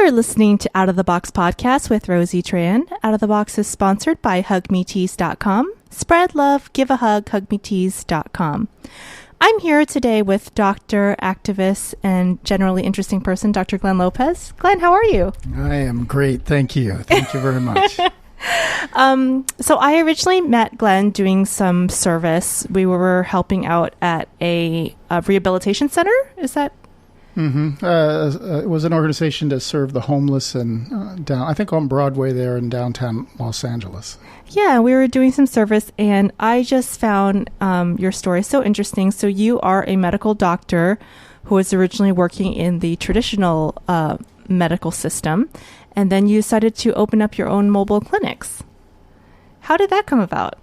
You're listening to Out of the Box podcast with Rosie Tran. Out of the Box is sponsored by hugmetees.com. Spread love, give a hug, hugmetees.com. I'm here today with doctor, activist, and generally interesting person, Dr. Glenn Lopez. Glenn, how are you? I am great. Thank you. Thank you very much. So I originally met Glenn doing some service. We were helping out at a rehabilitation center. Is that? Mm-hmm. It was an organization to serve the homeless and down, I think on Broadway there in downtown Los Angeles. Yeah, we were doing some service, and I just found your story so interesting. So you are a medical doctor who was originally working in the traditional medical system, and then you decided to open up your own mobile clinics. How did that come about?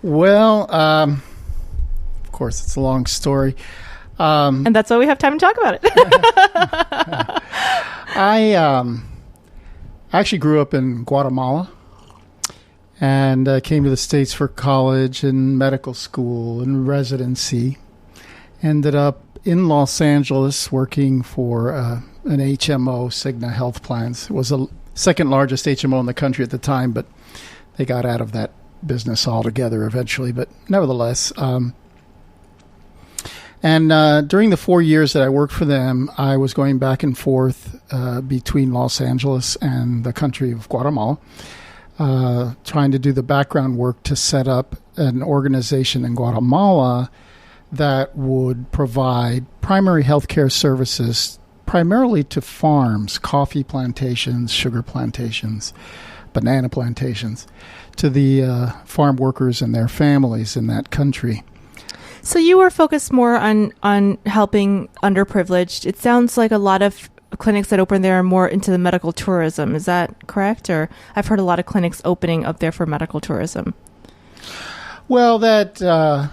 Well, of course, it's a long story. And that's why we have time to talk about it. I actually grew up in Guatemala and came to the States for college and medical school and residency. Ended up in Los Angeles working for an HMO, Cigna Health Plans. It was the second largest HMO in the country at the time, but they got out of that business altogether eventually. But nevertheless, during the 4 years that I worked for them, I was going back and forth between Los Angeles and the country of Guatemala, trying to do the background work to set up an organization in Guatemala that would provide primary health care services primarily to farms, coffee plantations, sugar plantations, banana plantations, to the farm workers and their families in that country. So you were focused more on helping underprivileged. It sounds like a lot of clinics that open there are more into the medical tourism. Is that correct? Or I've heard a lot of clinics opening up there for medical tourism. Well, that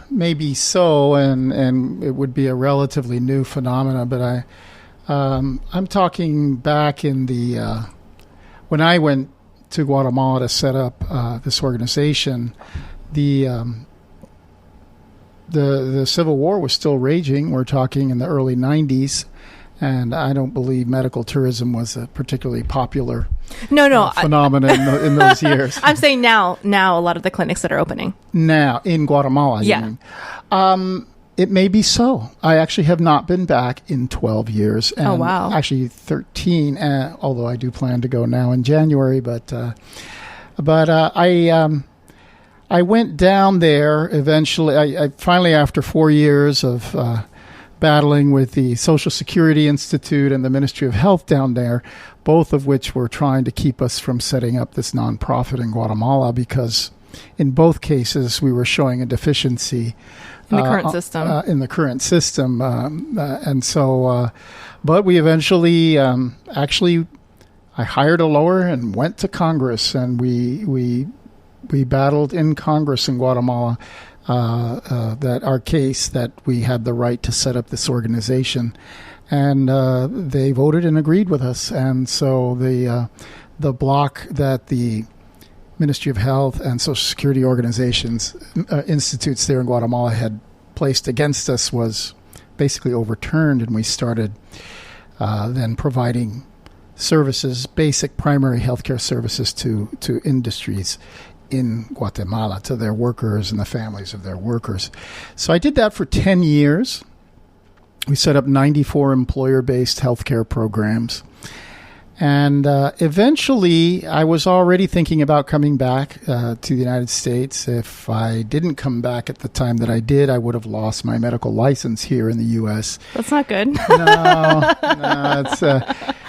may be so, and it would be a relatively new phenomena. But I'm talking back in the when I went to Guatemala to set up this organization, the Civil War was still raging. We're talking in the early 90s, and I don't believe medical tourism was a particularly popular phenomenon in those years. I'm saying now a lot of the clinics that are opening. Now, in Guatemala, yeah. You mean? It may be so. I actually have not been back in 12 years. And oh, wow. Actually 13, although I do plan to go now in January. But I went down there eventually. I finally, after 4 years of battling with the Social Security Institute and the Ministry of Health down there, both of which were trying to keep us from setting up this nonprofit in Guatemala, because in both cases we were showing a deficiency in the current system. And so, but we eventually, actually, I hired a lawyer and went to Congress, and we battled in Congress in Guatemala that our case that we had the right to set up this organization, and they voted and agreed with us. And so the block that the Ministry of Health and Social Security organizations, institutes there in Guatemala had placed against us was basically overturned, and we started then providing services, basic primary healthcare services to industries in Guatemala, to their workers and the families of their workers. So I did that for 10 years. We set up 94 employer-based healthcare programs. And eventually, I was already thinking about coming back to the United States. If I didn't come back at the time that I did, I would have lost my medical license here in the U.S. That's not good. No, it's...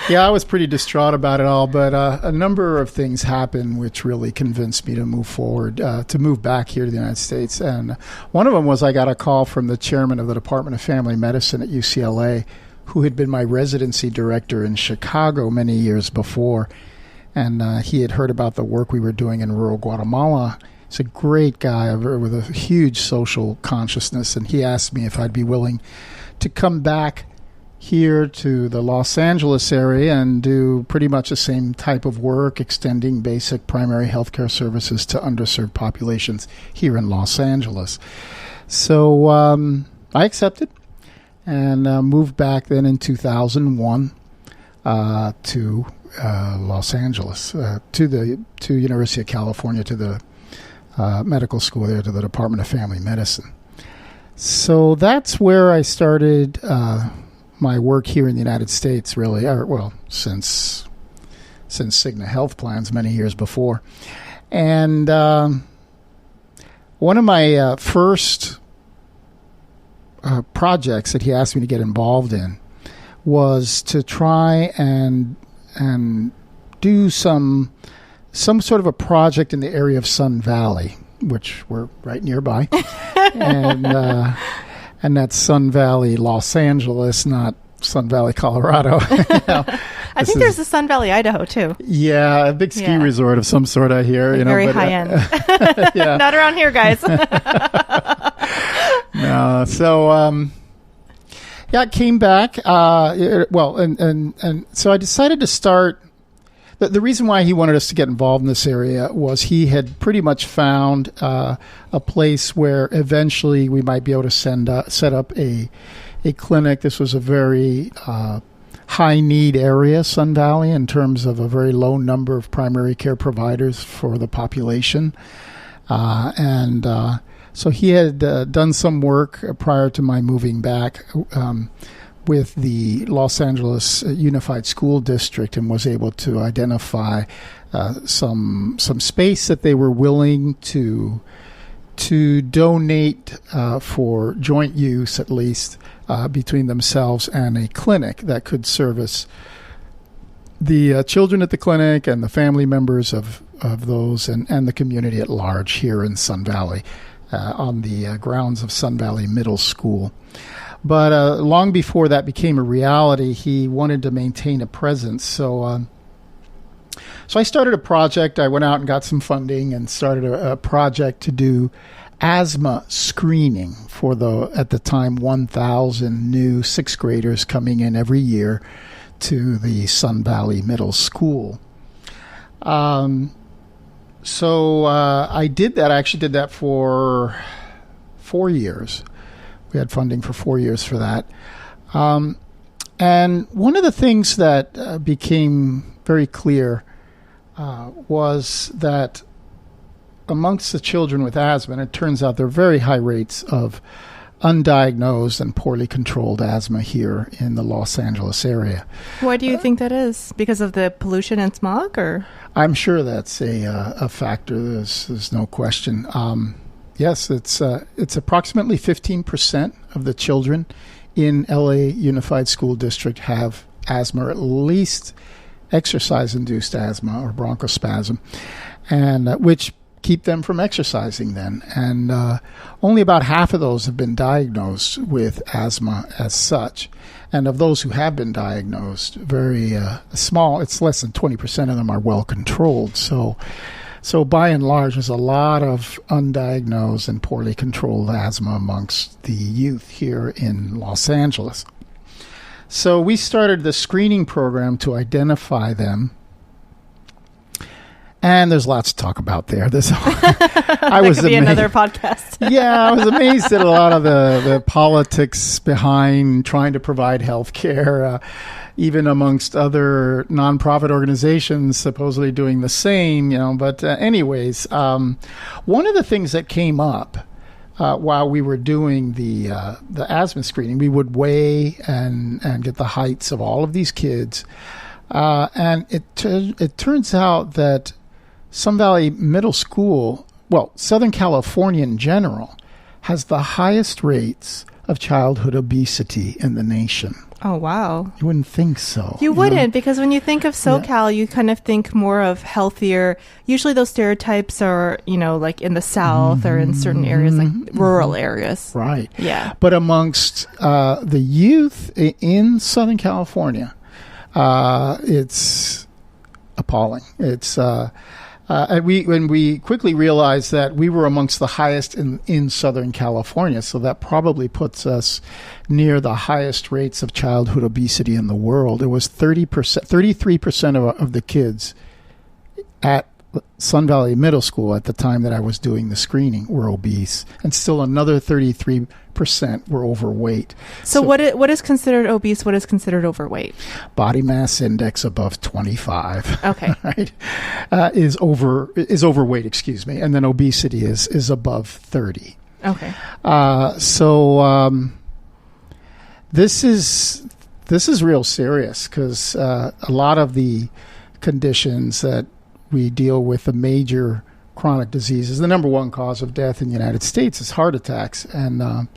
I was pretty distraught about it all, but a number of things happened which really convinced me to move forward, to move back here to the United States. And one of them was I got a call from the chairman of the Department of Family Medicine at UCLA, who had been my residency director in Chicago many years before. And he had heard about the work we were doing in rural Guatemala. He's a great guy with a huge social consciousness, and he asked me if I'd be willing to come back here to the Los Angeles area and do pretty much the same type of work, extending basic primary healthcare services to underserved populations here in Los Angeles. So I accepted, and moved back then in 2001 to Los Angeles, to University of California, to the medical school there, to the Department of Family Medicine. So that's where I started my work here in the United States, really, since Cigna Health Plans many years before. And one of my first projects that he asked me to get involved in was to try and do some sort of a project in the area of Sun Valley, which we're right nearby, and that's Sun Valley, Los Angeles, not Sun Valley, Colorado. I think there's a Sun Valley, Idaho, too. Yeah, a big ski resort of some sort, I hear. Very high end. Yeah. Not around here, guys. No, so I came back. And so I decided to start. The reason why he wanted us to get involved in this area was he had pretty much found a place where eventually we might be able to set up a clinic. This was a very high need area, Sun Valley, in terms of a very low number of primary care providers for the population. So he had done some work prior to my moving back with the Los Angeles Unified School District and was able to identify some space that they were willing to donate for joint use, at least, between themselves and a clinic that could service the children at the clinic and the family members of those and the community at large here in Sun Valley, on the grounds of Sun Valley Middle School. But long before that became a reality, he wanted to maintain a presence. So I started a project. I went out and got some funding and started a project to do asthma screening for at the time, 1,000 new sixth graders coming in every year to the Sun Valley Middle School. So I did that. I actually did that for 4 years. We had funding for 4 years for that. And one of the things that became very clear was that amongst the children with asthma, and it turns out there are very high rates of undiagnosed and poorly controlled asthma here in the Los Angeles area. Why do you think that is? Because of the pollution and smog, or? I'm sure that's a factor. There's no question. Yes, it's approximately 15% of the children in LA Unified School District have asthma, or at least exercise-induced asthma or bronchospasm, and which keep them from exercising then. And only about half of those have been diagnosed with asthma as such. And of those who have been diagnosed, very small, it's less than 20% of them are well controlled. So by and large, there's a lot of undiagnosed and poorly controlled asthma amongst the youth here in Los Angeles. So we started the screening program to identify them. And there's lots to talk about there. That could be another podcast. Yeah, I was amazed at a lot of the politics behind trying to provide health care, even amongst other nonprofit organizations supposedly doing the same. But anyways, one of the things that came up while we were doing the asthma screening, we would weigh and get the heights of all of these kids, and it turns out that Sun Valley Middle School, Southern California in general, has the highest rates of childhood obesity in the nation. Oh, wow. You wouldn't think so. You wouldn't, because when you think of SoCal, you kind of think more of healthier. Usually those stereotypes are, like in the South or in certain areas, like rural areas. Right. Yeah. But amongst the youth in Southern California, it's appalling. It's... when we quickly realized that we were amongst the highest in Southern California, so that probably puts us near the highest rates of childhood obesity in the world. It was 33% of the kids at Sun Valley Middle School at the time that I was doing the screening were obese, and still another 33% were overweight. So what is considered obese? What is considered overweight? Body mass index above 25. Okay. Right? Is overweight, excuse me, and then obesity is above 30. Okay. This is real serious, because a lot of the conditions that we deal with, the major chronic diseases, the number one cause of death in the United States is heart attacks, and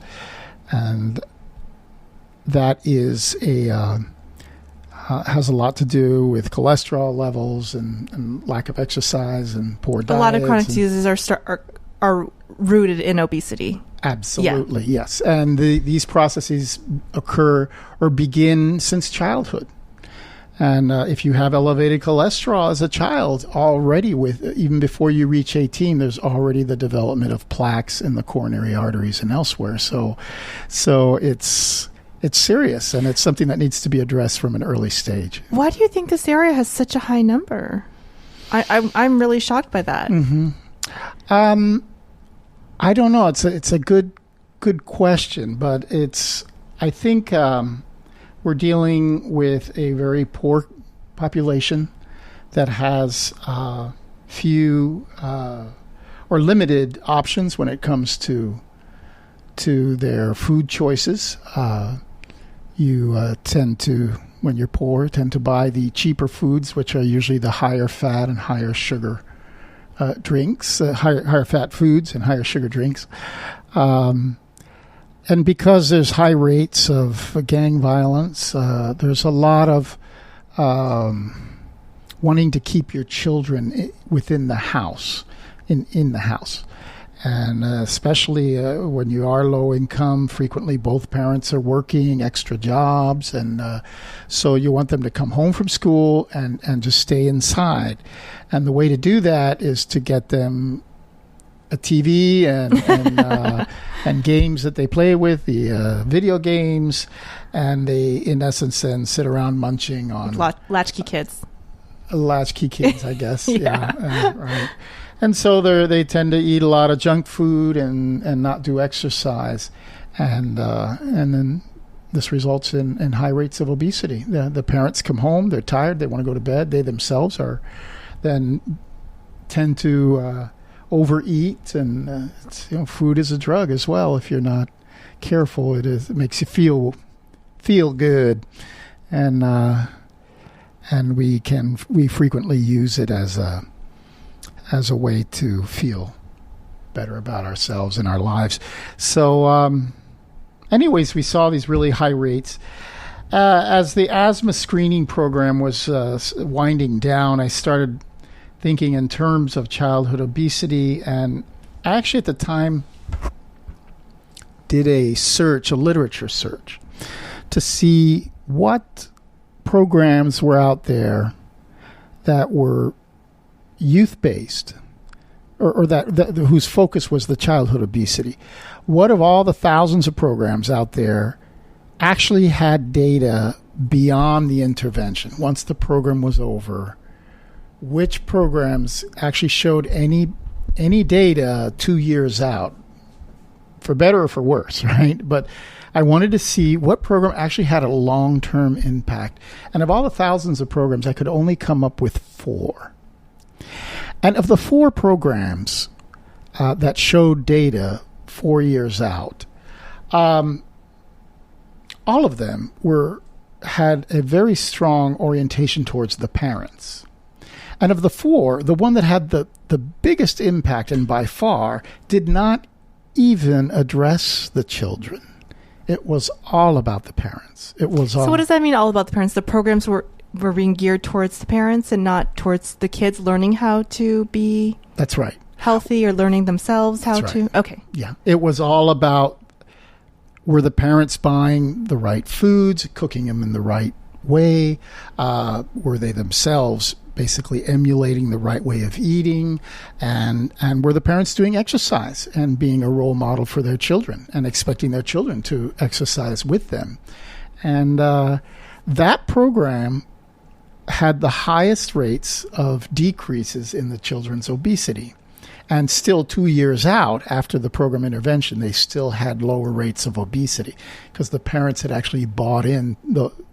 that is has a lot to do with cholesterol levels and lack of exercise and poor diet. A lot of chronic diseases are rooted in obesity. Absolutely, yes. And these processes occur or begin since childhood. And if you have elevated cholesterol as a child, already even before you reach 18, there's already the development of plaques in the coronary arteries and elsewhere. So it's serious, and it's something that needs to be addressed from an early stage. Why do you think this area has such a high number? I'm really shocked by that. Mm-hmm. I don't know. It's a good question, but I think we're dealing with a very poor population that has few or limited options when it comes to their food choices. You tend to, when you're poor, tend to buy the cheaper foods, which are usually the higher fat and higher sugar drinks, higher fat foods and higher sugar drinks. And because there's high rates of gang violence, there's a lot of wanting to keep your children within the house, in the house. And especially when you are low income, frequently both parents are working extra jobs. And so you want them to come home from school and just stay inside. And the way to do that is to get them a TV and games that they play with, the video games, and they, in essence, then sit around munching on latchkey kids. Latchkey kids, I guess. Yeah. Right. And so they tend to eat a lot of junk food and not do exercise, and then this results in high rates of obesity. The parents come home, they're tired, they want to go to bed. They themselves then tend to overeat, and food is a drug as well. If you're not careful, it makes you feel good, and we frequently use it as a way to feel better about ourselves and our lives. So anyways, we saw these really high rates. As the asthma screening program was winding down, I started thinking in terms of childhood obesity, and I actually at the time did a literature search, to see what programs were out there that were youth-based, or that whose focus was the childhood obesity. What of all the thousands of programs out there actually had data beyond the intervention? Once the program was over, which programs actually showed any data 2 years out, for better or for worse, right? But I wanted to see what program actually had a long-term impact. And of all the thousands of programs, I could only come up with 4. And of the 4 programs that showed data 4 years out, all of them had a very strong orientation towards the parents. And of the 4, the one that had the biggest impact, and by far, did not even address the children. It was all about the parents. So what does that mean, all about the parents? The programs were being geared towards the parents and not towards the kids learning how to be... That's right. ...healthy, or learing themselves how to... Right. Okay. Yeah. It was all about, were the parents buying the right foods, cooking them in the right way? Were they themselves basically emulating the right way of eating? And were the parents doing exercise and being a role model for their children and expecting their children to exercise with them? And that program had the highest rates of decreases in the children's obesity. And still 2 years out after the program intervention, they still had lower rates of obesity because the parents had actually bought in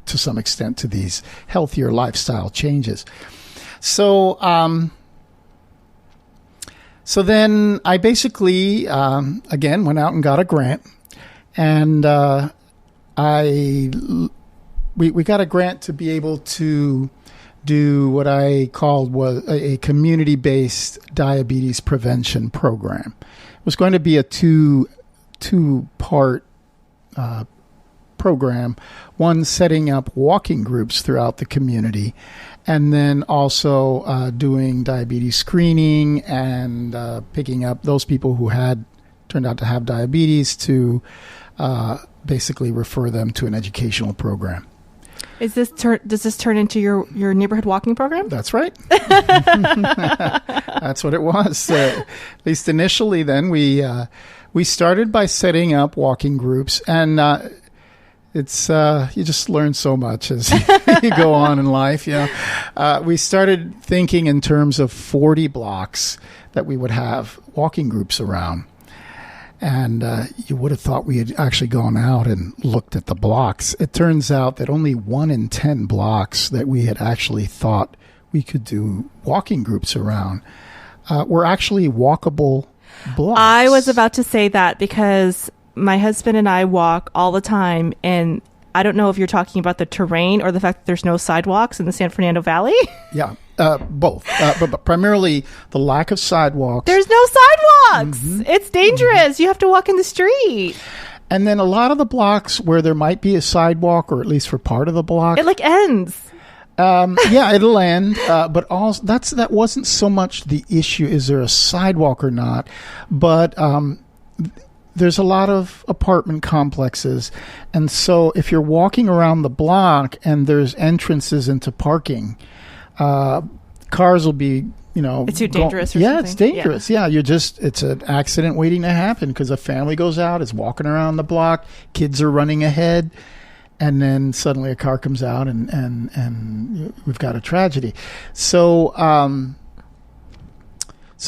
to some extent to these healthier lifestyle changes. So, so then I basically, again, went out and got a grant, and we got a grant to be able to do what I called was a community-based diabetes prevention program. It was going to be a two-part program, one setting up walking groups throughout the community, and then also doing diabetes screening and picking up those people who had turned out to have diabetes to basically refer them to an educational program. Does this turn into your neighborhood walking program? That's right. That's what it was. At least initially, then we started by setting up walking groups, and it's you just learn so much as you go on in life. We started thinking in terms of 40 blocks that we would have walking groups around. And you would have thought we had actually gone out and looked at the blocks. It turns out that only 1 in 10 blocks that we had actually thought we could do walking groups around were actually walkable blocks. I was about to say that because my husband and I walk all the time, and I don't know if you're talking about the terrain or the fact that there's no sidewalks in the San Fernando Valley. Yeah, both. But primarily the lack of sidewalks. There's no sidewalks. Mm-hmm. It's dangerous. Mm-hmm. You have to walk in the street. And then a lot of the blocks where there might be a sidewalk, or at least for part of the block. It ends. Yeah, it'll end. But also, that wasn't so much the issue, is there a sidewalk or not? But there's a lot of apartment complexes. And so if you're walking around the block and there's entrances into parking, cars will be, it's too dangerous. It's dangerous. Yeah. It's an accident waiting to happen because a family goes out, is walking around the block, kids are running ahead, and then suddenly a car comes out and we've got a tragedy. So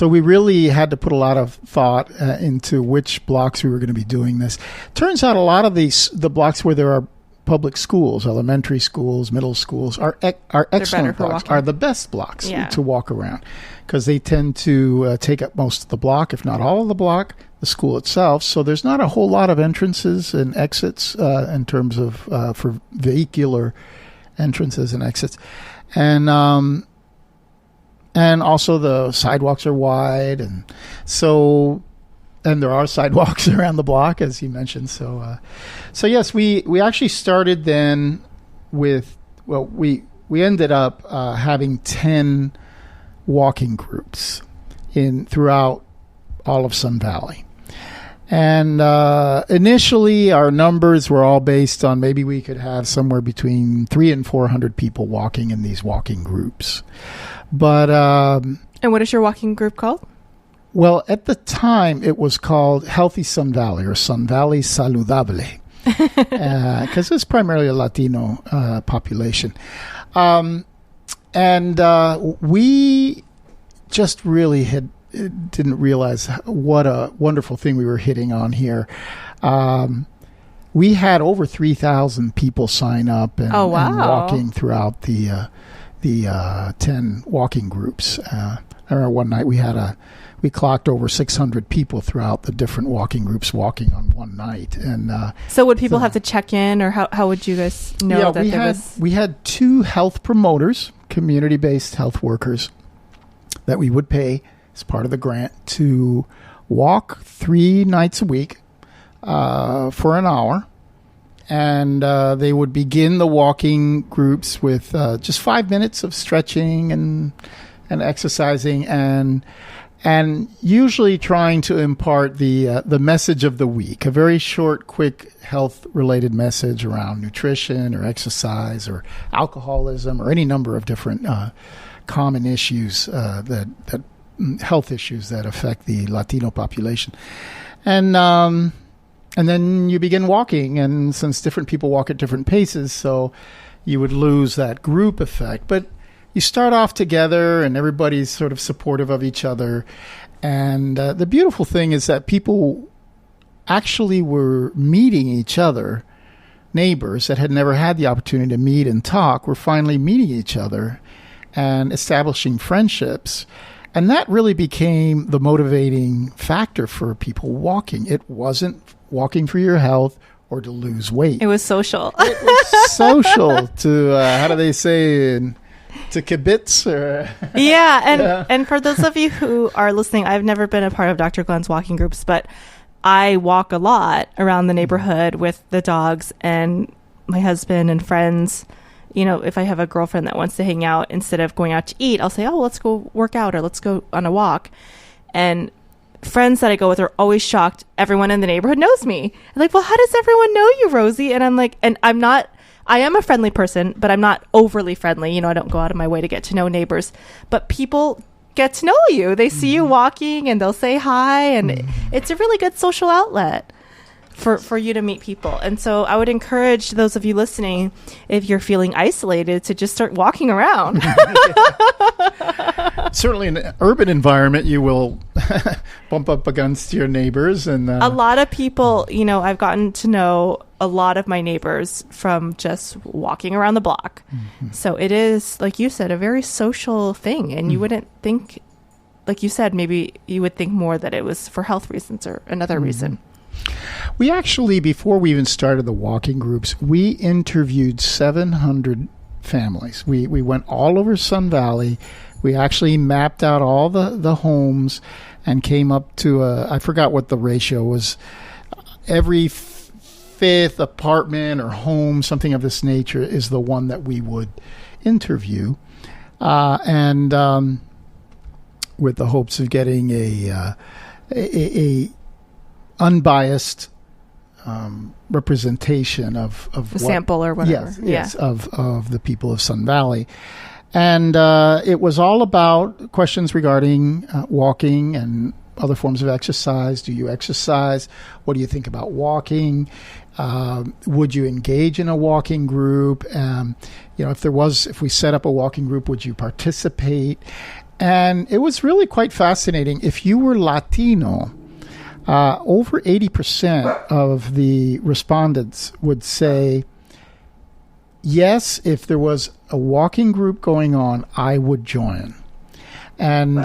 we really had to put a lot of thought into which blocks we were going to be doing this. Turns out a lot of the blocks where there are public schools, elementary schools, middle schools, are excellent blocks, are the best blocks to walk around because they tend to take up most of the block, if not all of the block, the school itself. So there's not a whole lot of entrances and exits in terms of for vehicular entrances and exits. And also the sidewalks are wide, and there are sidewalks around the block, as you mentioned. So yes, we actually started then with, we ended up having 10 walking groups throughout all of Sun Valley. And initially, our numbers were all based on maybe we could have somewhere between 300 and 400 people walking in these walking groups. But and what is your walking group called? Well, at the time, it was called Healthy Sun Valley, or Sun Valley Saludable, because it's primarily a Latino population. And we just really didn't realize what a wonderful thing we were hitting on here. We had over 3,000 people sign up and walking throughout the 10 walking groups. I remember one night we clocked over 600 people throughout the different walking groups walking on one night. And so would people have to check in, or how would you guys know that we had 2 health promoters, community-based health workers, that we would pay as part of the grant to walk 3 nights a week for an hour. And they would begin the walking groups with just 5 minutes of stretching and exercising, and usually trying to impart the message of the week, a very short, quick, health-related message around nutrition or exercise or alcoholism or any number of different common issues that health issues that affect the Latino population, and then you begin walking, and since different people walk at different paces, so you would lose that group effect. But you start off together and everybody's sort of supportive of each other. And the beautiful thing is that people actually were meeting each other. Neighbors that had never had the opportunity to meet and talk were finally meeting each other and establishing friendships. And that really became the motivating factor for people walking. It wasn't walking for your health or to lose weight. It was social. It was social to, how do they say, to kibitz? Or And for those of you who are listening, I've never been a part of Dr. Glenn's walking groups, but I walk a lot around the neighborhood with the dogs and my husband and friends. You know, if I have a girlfriend that wants to hang out, instead of going out to eat, I'll say, oh, let's go work out or let's go on a walk. And friends that I go with are always shocked. Everyone in the neighborhood knows me. I'm like, well, how does everyone know you, Rosie? And I'm like, and I am a friendly person, but I'm not overly friendly. You know, I don't go out of my way to get to know neighbors, but people get to know you. They see you walking and they'll say hi, and it's a really good social outlet for you to meet people. And so I would encourage those of you listening, if you're feeling isolated, to just start walking around. Certainly in an urban environment, you will bump up against your neighbors. And a lot of people, you know, I've gotten to know a lot of my neighbors from just walking around the block. So it is, like you said, a very social thing. And you wouldn't think, like you said, maybe you would think more that it was for health reasons or another reason. We actually, before we even started the walking groups, we interviewed 700 families. We went all over Sun Valley. We actually mapped out all the homes and came up to I forgot what the ratio was. Every fifth apartment or home, something of this nature, is the one that we would interview. And with the hopes of getting a unbiased representation of a sample or whatever. Yes, of the people of Sun Valley. And it was all about questions regarding walking and other forms of exercise. Do you exercise? What do you think about walking? Would you engage in a walking group? If we set up a walking group, would you participate? And it was really quite fascinating. If you were Latino, over 80% of the respondents would say, yes, if there was a walking group going on, I would join. And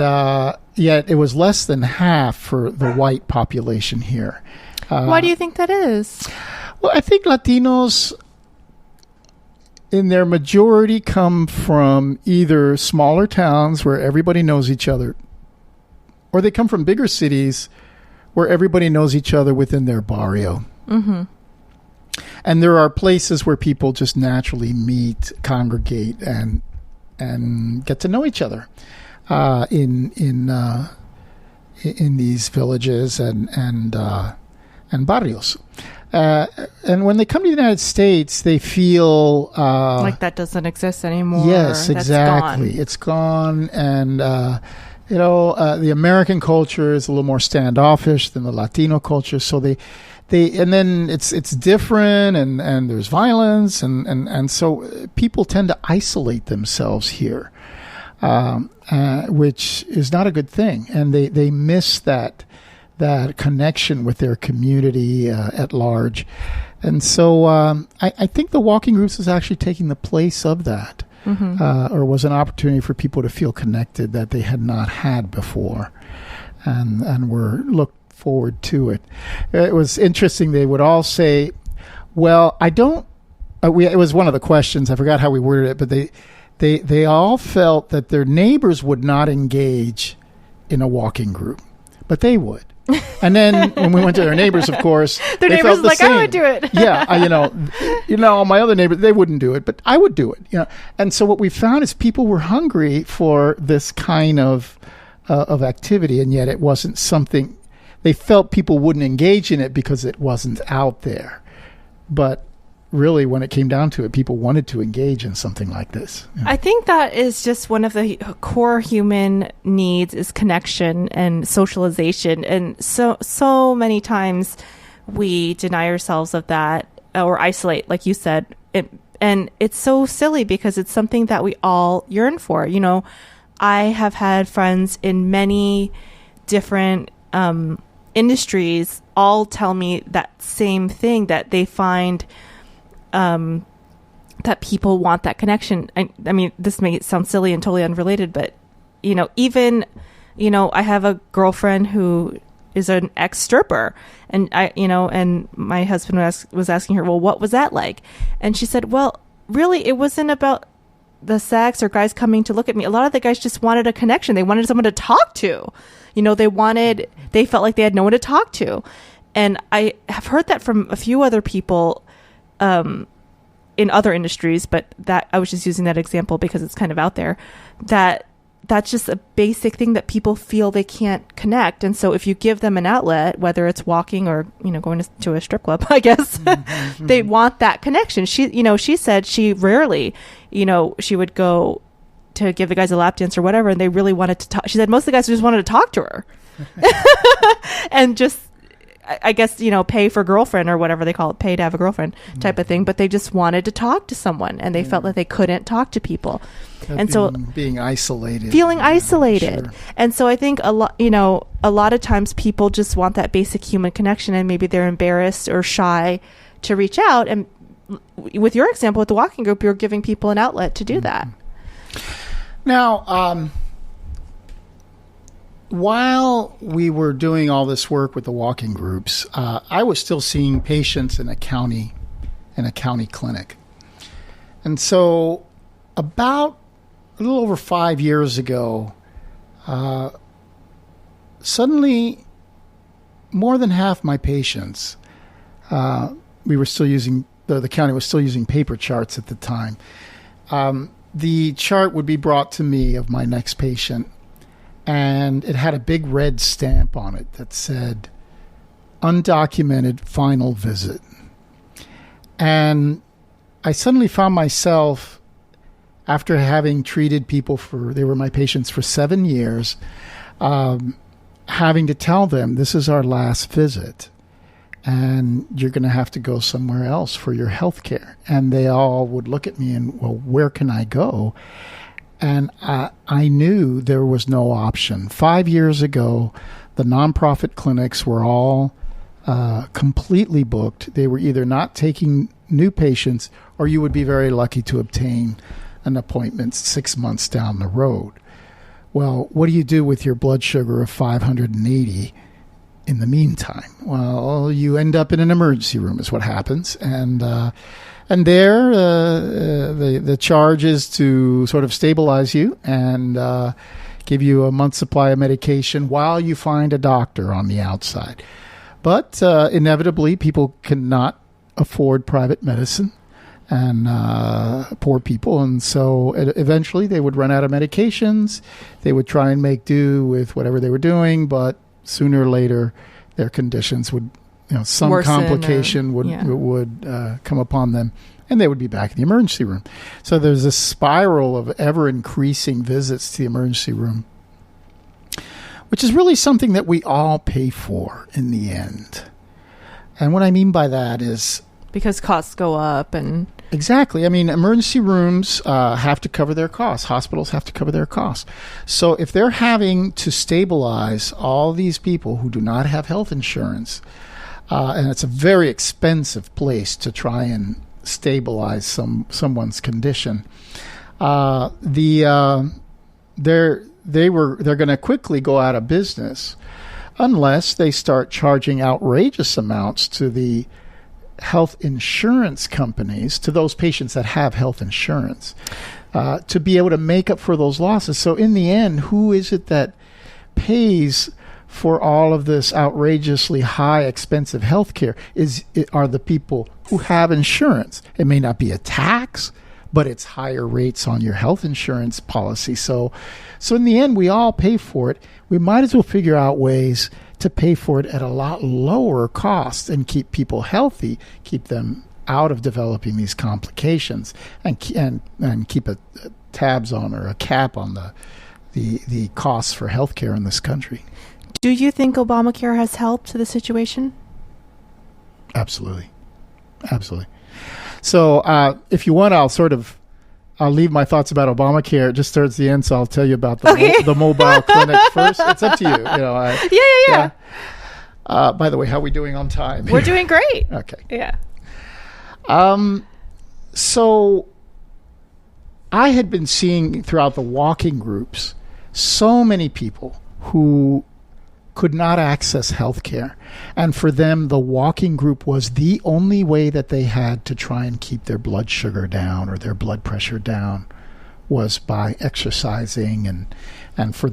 yet it was less than half for the white population here. Why do you think that is? Well, I think Latinos, in their majority, come from either smaller towns where everybody knows each other, or they come from bigger cities where everybody knows each other within their barrio. And there are places where people just naturally meet, congregate, and get to know each other in these villages and barrios. And when they come to the United States, they feel like that doesn't exist anymore. Yes, exactly. It's gone. And the American culture is a little more standoffish than the Latino culture. So and then it's different, and there's violence, and so people tend to isolate themselves here, which is not a good thing. And they miss that connection with their community at large. And so I think the walking groups is actually taking the place of that. Or was an opportunity for people to feel connected that they had not had before, and were looked forward to it. It was interesting. They would all say, well, I don't, it was one of the questions, I forgot how we worded it, but they all felt that their neighbors would not engage in a walking group, but they would. And then when we went to their neighbors, of course, their they neighbors felt the like, same. I would do it. My other neighbors, they wouldn't do it, but I would do it. And so what we found is people were hungry for this kind of activity, and yet it wasn't something. They felt people wouldn't engage in it because it wasn't out there. But really, when it came down to it, people wanted to engage in something like this. I think that is just one of the core human needs, is connection and socialization. And so many times we deny ourselves of that or isolate, like you said, And it's so silly because it's something that we all yearn for. You know, I have had friends in many different industries all tell me that same thing, that they find that people want that connection. I mean, this may sound silly and totally unrelated, but, you know, even, you know, I have a girlfriend who is an ex-stripper, and and my husband was asking her, well, what was that like? And she said, well, really, it wasn't about the sex or guys coming to look at me. A lot of the guys just wanted a connection. They wanted someone to talk to. You know, they felt like they had no one to talk to. And I have heard that from a few other people in other industries, but that I was just using that example because it's kind of out there, that's just a basic thing that people feel they can't connect. And so if you give them an outlet, whether it's walking or, you know, going to a strip club, I guess, they want that connection. She said she rarely, you know, she would go to give the guys a lap dance or whatever, and they really wanted to talk. She said most of the guys just wanted to talk to her and just, I guess, you know, pay for girlfriend or whatever they call it, pay to have a girlfriend type of thing. But they just wanted to talk to someone, and they felt that they couldn't talk to people. And so being isolated, feeling isolated. Sure. And so I think a lot of times people just want that basic human connection, and maybe they're embarrassed or shy to reach out. And with your example with the walking group, you're giving people an outlet to do that. Now, while we were doing all this work with the walking groups, I was still seeing patients in a county clinic. And so about a little over 5 years ago, suddenly more than half my patients, we were still using, the county was still using paper charts at the time. The chart would be brought to me of my next patient, and it had a big red stamp on it that said, undocumented final visit. And I suddenly found myself, after having treated people they were my patients for 7 years, having to tell them, this is our last visit, and you're going to have to go somewhere else for your health care. And they all would look at me and, well, where can I go? And I knew there was no option. 5 years ago, the nonprofit clinics were all completely booked. They were either not taking new patients, or you would be very lucky to obtain an appointment 6 months down the road. Well, what do you do with your blood sugar of 580 in the meantime? Well, you end up in an emergency room is what happens. And there, the charge is to sort of stabilize you and give you a month's supply of medication while you find a doctor on the outside. But inevitably, people cannot afford private medicine, and poor people. And so eventually they would run out of medications. They would try and make do with whatever they were doing, but sooner or later their conditions would, some worsen, complication would come upon them, and they would be back in the emergency room. So there's a spiral of ever increasing visits to the emergency room, which is really something that we all pay for in the end. And what I mean by that is, because costs go up. And exactly. I mean, emergency rooms have to cover their costs. Hospitals have to cover their costs. So if they're having to stabilize all these people who do not have health insurance, and it's a very expensive place to try and stabilize someone's condition, they're going to quickly go out of business unless they start charging outrageous amounts to the health insurance companies, to those patients that have health insurance, to be able to make up for those losses. So in the end, who is it that pays for all of this outrageously high, expensive health care? Are the people who have insurance. It may not be a tax, but it's higher rates on your health insurance policy. So in the end, we all pay for it. We might as well figure out ways to pay for it at a lot lower cost and keep people healthy, keep them out of developing these complications, and keep tabs on, or a cap on the costs for healthcare in this country. Do you think Obamacare has helped the situation? Absolutely. So if you want, I'll leave my thoughts about Obamacare just towards the end. So I'll tell you about the mobile clinic first. It's up to you. Yeah. By the way, how are we doing on time? We're doing great. Okay. Yeah. So I had been seeing throughout the walking groups so many people who could not access health care. And for them, the walking group was the only way that they had to try and keep their blood sugar down or their blood pressure down, was by exercising. And for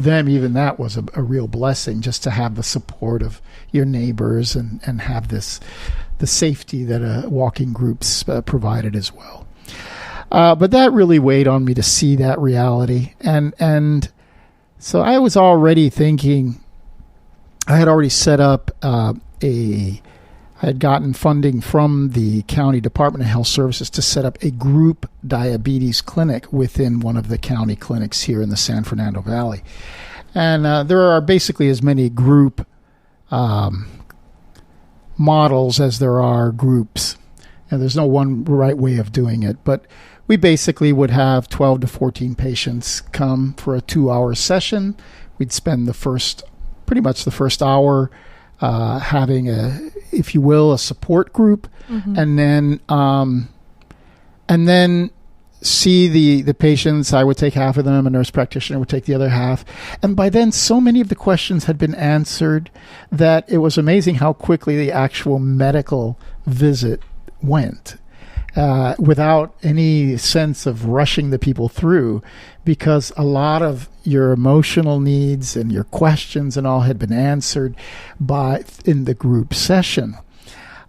them, even that was a real blessing, just to have the support of your neighbors and have the safety that walking groups provided as well. But that really weighed on me to see that reality. And so I was already thinking, I had already set up I had gotten funding from the County Department of Health Services to set up a group diabetes clinic within one of the county clinics here in the San Fernando Valley. And there are basically as many group models as there are groups. And there's no one right way of doing it. But we basically would have 12 to 14 patients come for a 2-hour session. We'd spend pretty much the first hour having if you will, a support group, and then see the patients. I would take half of them, a nurse practitioner would take the other half. And by then, so many of the questions had been answered that it was amazing how quickly the actual medical visit went, without any sense of rushing the people through, because a lot of your emotional needs and your questions and all had been answered in the group session.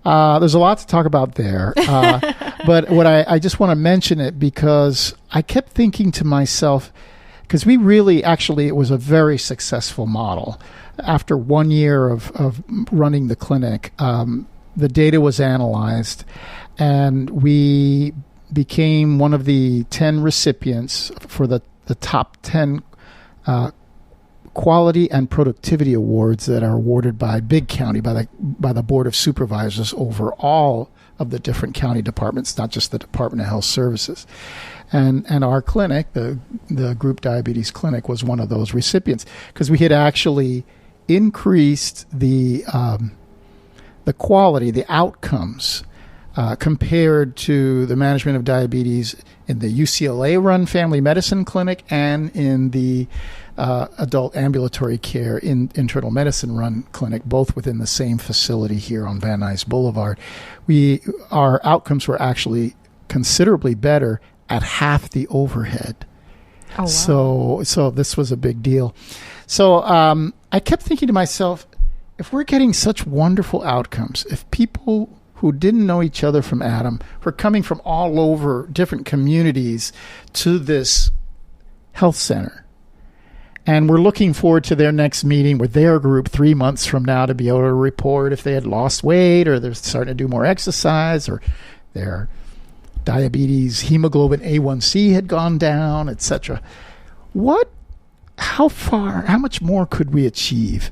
There's a lot to talk about there, but what I just want to mention it because I kept thinking to myself, because we really, actually, it was a very successful model. After 1 year of running the clinic, the data was analyzed, and we became one of the 10 recipients for the top 10 quality and productivity awards that are awarded by Big County, by the Board of Supervisors over all of the different county departments, not just the Department of Health Services. And our clinic, the Group Diabetes Clinic, was one of those recipients, because we had actually increased the quality, the outcomes, compared to the management of diabetes in the UCLA-run family medicine clinic and in the adult ambulatory care internal medicine run clinic, both within the same facility here on Van Nuys Boulevard. Our outcomes were actually considerably better at half the overhead. Oh, wow. So this was a big deal. So I kept thinking to myself, if we're getting such wonderful outcomes, if people who didn't know each other from Adam were coming from all over different communities to this health center, and we're looking forward to their next meeting with their group 3 months from now to be able to report if they had lost weight or they're starting to do more exercise or their diabetes hemoglobin A1C had gone down, etc. How much more could we achieve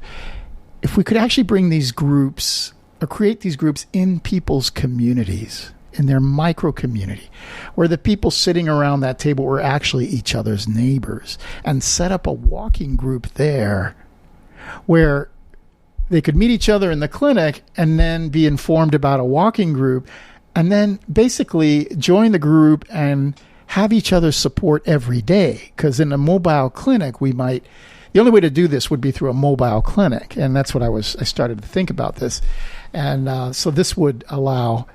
if we could actually bring these groups or create these groups in people's communities, in their micro community, where the people sitting around that table were actually each other's neighbors, and set up a walking group there where they could meet each other in the clinic and then be informed about a walking group, and then basically join the group and have each other's support every day. Because in a mobile clinic, the only way to do this would be through a mobile clinic. And that's what I started to think about this. And so this would allow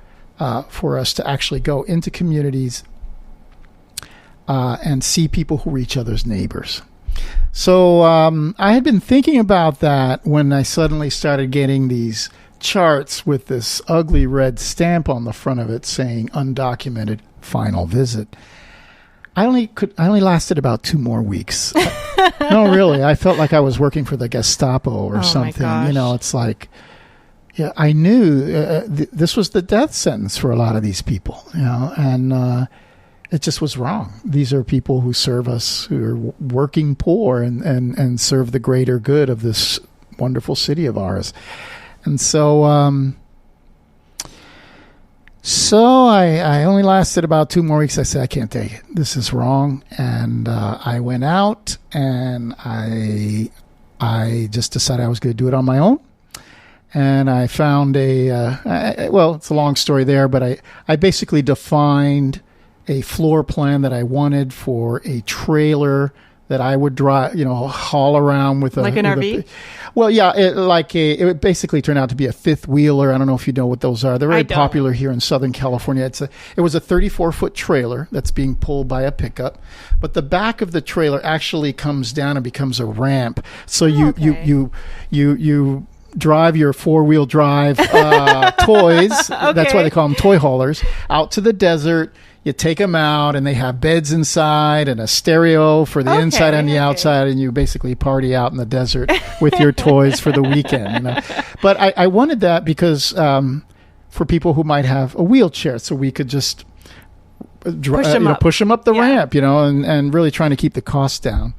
for us to actually go into communities and see people who are each other's neighbors. So I had been thinking about that when I suddenly started getting these charts with this ugly red stamp on the front of it saying undocumented final visit. I only lasted about 2 more weeks. No, really. I felt like I was working for the Gestapo or something. My gosh. It's like, yeah, I knew this was the death sentence for a lot of these people, and it just was wrong. These are people who serve us, who are working poor and serve the greater good of this wonderful city of ours. And so So I only lasted about 2 more weeks. I said, I can't take it. This is wrong. And I went out and I just decided I was going to do it on my own. And I found well, it's a long story there, but I basically defined a floor plan that I wanted for a trailer that I would drive, haul around with like an RV. Well, yeah, it basically turned out to be a fifth wheeler. I don't know if you know what those are. They're very popular here in Southern California. It was a 34-foot trailer that's being pulled by a pickup, but the back of the trailer actually comes down and becomes a ramp. So you drive your 4-wheel drive toys. Okay. That's why they call them toy haulers, out to the desert. You take them out, and they have beds inside and a stereo for the inside and the outside, and you basically party out in the desert with your toys for the weekend. But I wanted that because for people who might have a wheelchair, so we could just push them up the ramp, and really trying to keep the costs down.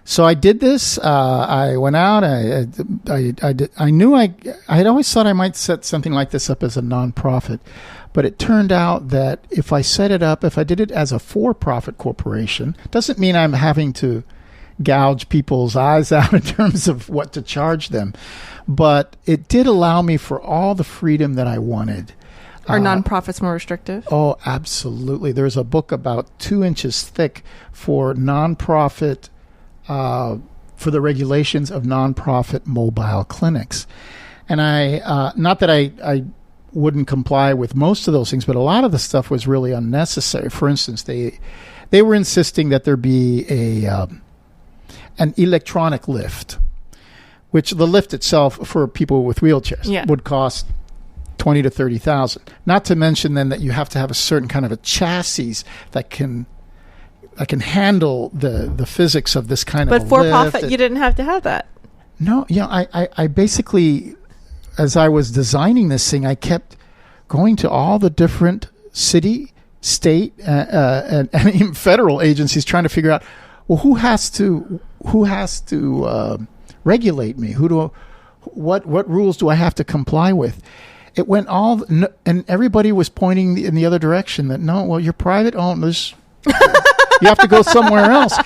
So I did this. I went out. I knew I had always thought I might set something like this up as a nonprofit, but it turned out that if I did it as a for-profit corporation, doesn't mean I'm having to gouge people's eyes out in terms of what to charge them, but it did allow me for all the freedom that I wanted. Are nonprofits more restrictive? Oh, absolutely. There's a book about 2 inches thick for nonprofit. For the regulations of nonprofit mobile clinics. And not that I wouldn't comply with most of those things, but a lot of the stuff was really unnecessary. For instance, they were insisting that there be an electronic lift, which the lift itself for people with wheelchairs would cost $20,000 to $30,000. Not to mention then that you have to have a certain kind of a chassis that can handle the physics of this kind of a lift. But for profit, you didn't have to have that. No, I basically, as I was designing this thing, I kept going to all the different city, state, and even federal agencies trying to figure out, well, who has to regulate me? What rules do I have to comply with? It went and everybody was pointing in the other direction that you're private owned. You have to go somewhere else.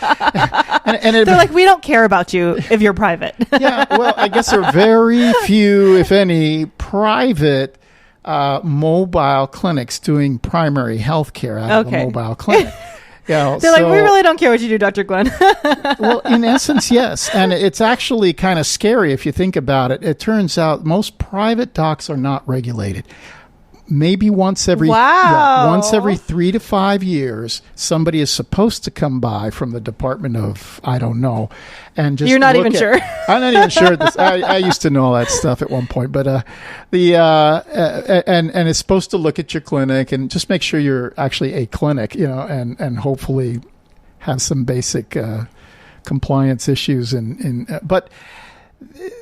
And they're like, we don't care about you if you're private. Yeah, well, I guess there are very few, if any, private mobile clinics doing primary health care out of a mobile clinic. They're like, we really don't care what you do, Dr. Glenn. Well, in essence, yes. And it's actually kind of scary if you think about it. It turns out most private docs are not regulated. Maybe once every 3 to 5 years, somebody is supposed to come by from the Department of, I don't know, and just you're not even sure. I'm not even sure. I used to know all that stuff at one point, but and it's supposed to look at your clinic and just make sure you're actually a clinic, and hopefully have some basic compliance issues. But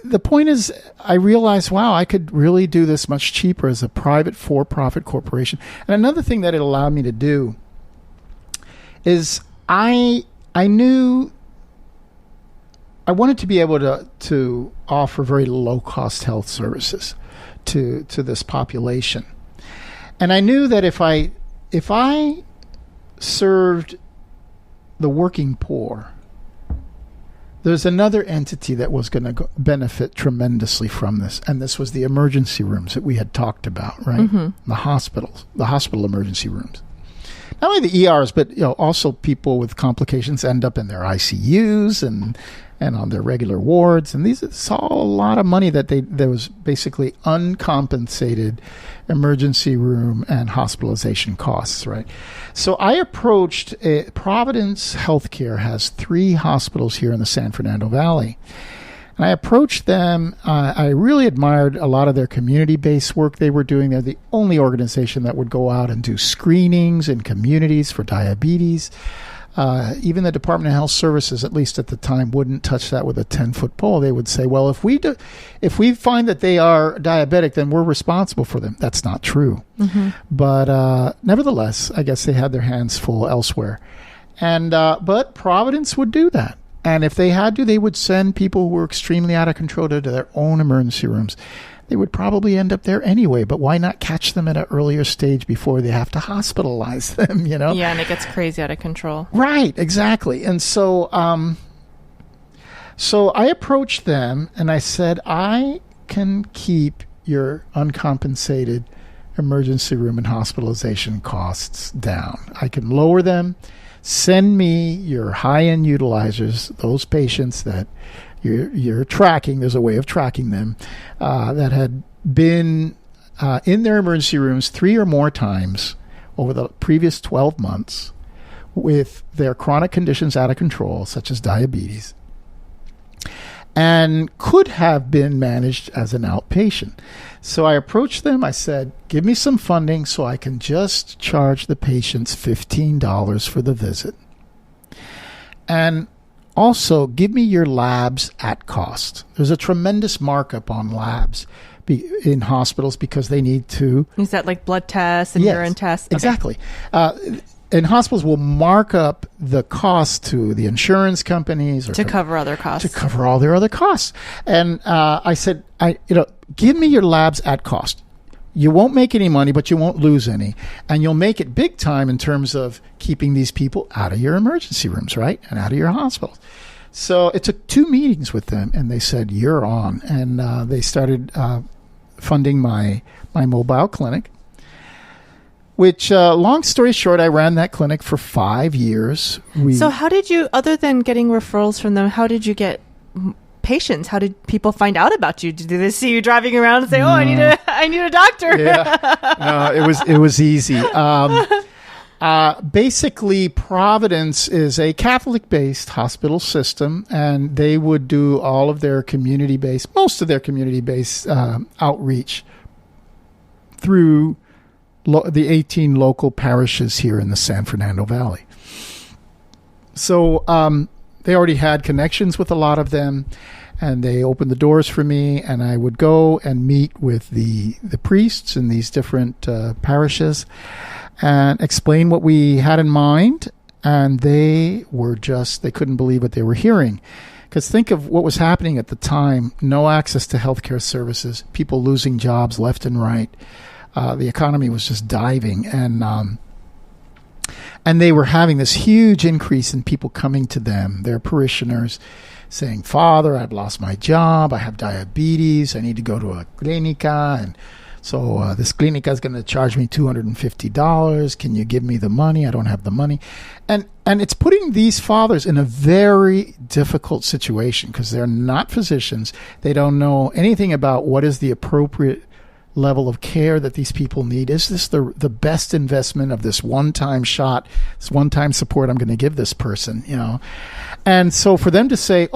the point is, I realized, wow, I could really do this much cheaper as a private for-profit corporation. And another thing that it allowed me to do is I knew I wanted to be able to offer very low-cost health services to this population. And I knew that if I served the working poor, there's another entity that was going to benefit tremendously from this, and this was the emergency rooms that we had talked about, right? Mm-hmm. The hospital emergency rooms. Not only the ERs, but also people with complications end up in their ICUs and on their regular wards, and it's all a lot of money that there was basically uncompensated emergency room and hospitalization costs, right? So I approached Providence Healthcare has 3 hospitals here in the San Fernando Valley. And I approached them. I really admired a lot of their community-based work they were doing. They're the only organization that would go out and do screenings in communities for diabetes. Even the Department of Health Services, at least at the time, wouldn't touch that with a 10-foot pole. They would say, well, if we find that they are diabetic, then we're responsible for them. That's not true. Mm-hmm. But nevertheless, I guess they had their hands full elsewhere. And but Providence would do that. And if they had to, they would send people who were extremely out of control to their own emergency rooms. they would probably end up there anyway. But why not catch them at an earlier stage before they have to hospitalize them, Yeah, and it gets crazy out of control. Right, exactly. And so so I approached them and I said, I can keep your uncompensated emergency room and hospitalization costs down. I can lower them. Send me your high-end utilizers, those patients that you're tracking. There's a way of tracking them that had been in their emergency rooms 3 or more times over the previous 12 months with their chronic conditions out of control, such as diabetes, and could have been managed as an outpatient. So I approached them. I said, give me some funding so I can just charge the patients $15 for the visit. And also, give me your labs at cost. There's a tremendous markup on labs in hospitals because they need to... Is that like blood tests and urine tests? Okay. Exactly. And hospitals will mark up the cost to the insurance companies or to cover other costs. To cover all their other costs. And I said, give me your labs at cost. You won't make any money, but you won't lose any. And you'll make it big time in terms of keeping these people out of your emergency rooms, right? And out of your hospitals. So it took 2 meetings with them, and they said, you're on. And they started funding my mobile clinic, which, long story short, I ran that clinic for 5 years. So how did you, other than getting referrals from them, how did you get patients? How did people find out about you? Did they see you driving around and say, I need a doctor? Yeah. No, it was easy. Basically, Providence is a Catholic-based hospital system, and they would do all of their most of their community-based outreach through the 18 local parishes here in the San Fernando Valley. So they already had connections with a lot of them, and they opened the doors for me, and I would go and meet with the priests in these different parishes and explain what we had in mind, and they couldn't believe what they were hearing. Because think of what was happening at the time: no access to healthcare services, people losing jobs left and right. The economy was just diving, and they were having this huge increase in people coming to them, their parishioners, saying, Father, I've lost my job, I have diabetes, I need to go to a clinica, and so this clinica is going to charge me $250. Can you give me the money? I don't have the money. And it's putting these fathers in a very difficult situation because they're not physicians. They don't know anything about what is the appropriate level of care that these people need. Is this the best investment of this one-time shot, this one-time support I'm going to give this person, And so for them to say,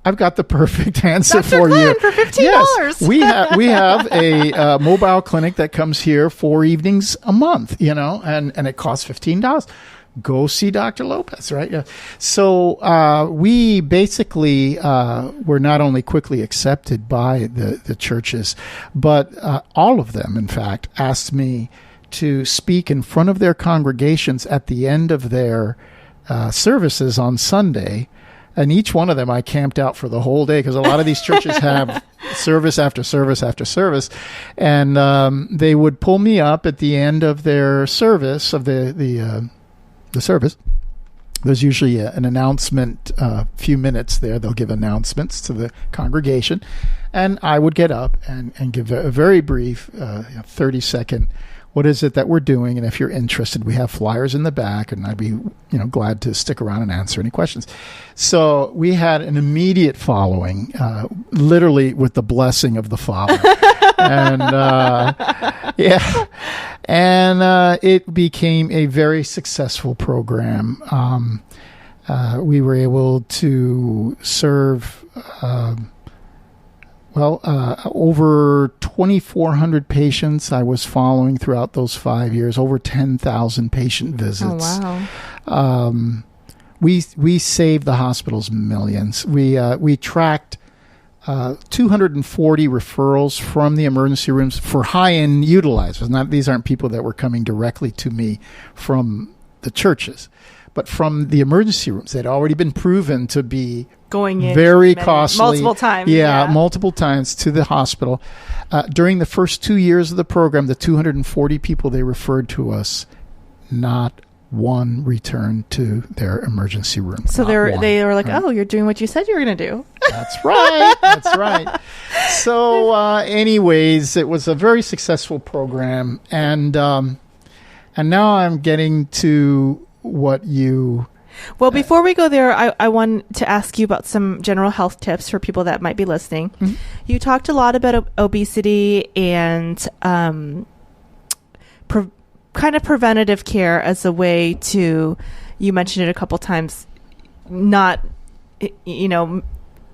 I've got the perfect answer Dr. for Glenn, you. For $15. Yes, we have a mobile clinic that comes here 4 evenings a month, and it costs $15. Go see Dr. Lopez, right? Yeah. So we basically were not only quickly accepted by the churches, but all of them, in fact, asked me to speak in front of their congregations at the end of their services on Sunday. And each one of them I camped out for the whole day because a lot of these churches have service after service after service. And they would pull me up at the end of their service, of the service. There's usually an announcement, a few minutes there. They'll give announcements to the congregation. And I would get up and give a very brief 30-second, what is it that we're doing? And if you're interested, we have flyers in the back, and I'd be glad to stick around and answer any questions. So we had an immediate following, literally with the blessing of the Father. And it became a very successful program. We were able to serve over 2,400 patients I was following throughout those 5 years, over 10,000 patient visits. Oh, wow. We saved the hospitals millions. We tracked 240 referrals from the emergency rooms for high-end utilizers. These aren't people that were coming directly to me from the churches, but from the emergency rooms. They'd already been proven to be going in very costly. Multiple times. Yeah, multiple times to the hospital. During the first 2 years of the program, the 240 people they referred to us, not one returned to their emergency room. So they were like, oh, you're doing what you said you were going to do. That's right. That's right. So anyways, it was a very successful program. And now I'm getting to what you... Well, before we go there, I want to ask you about some general health tips for people that might be listening. Mm-hmm. You talked a lot about obesity and kind of preventative care as a way to, you mentioned it a couple times, not,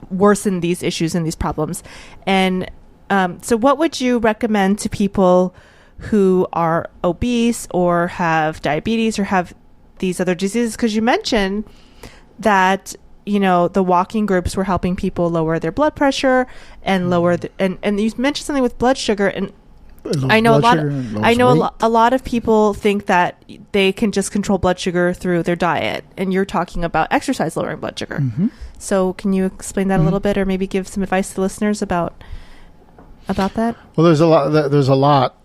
worsen these issues and these problems. And so what would you recommend to people who are obese or have diabetes or have these other diseases? Because you mentioned that, the walking groups were helping people lower their blood pressure and lower and you mentioned something with blood sugar, and I know a lot of people think that they can just control blood sugar through their diet, and you're talking about exercise lowering blood sugar. Mm-hmm. So can you explain that a little bit, or maybe give some advice to listeners about that? Well, there's a lot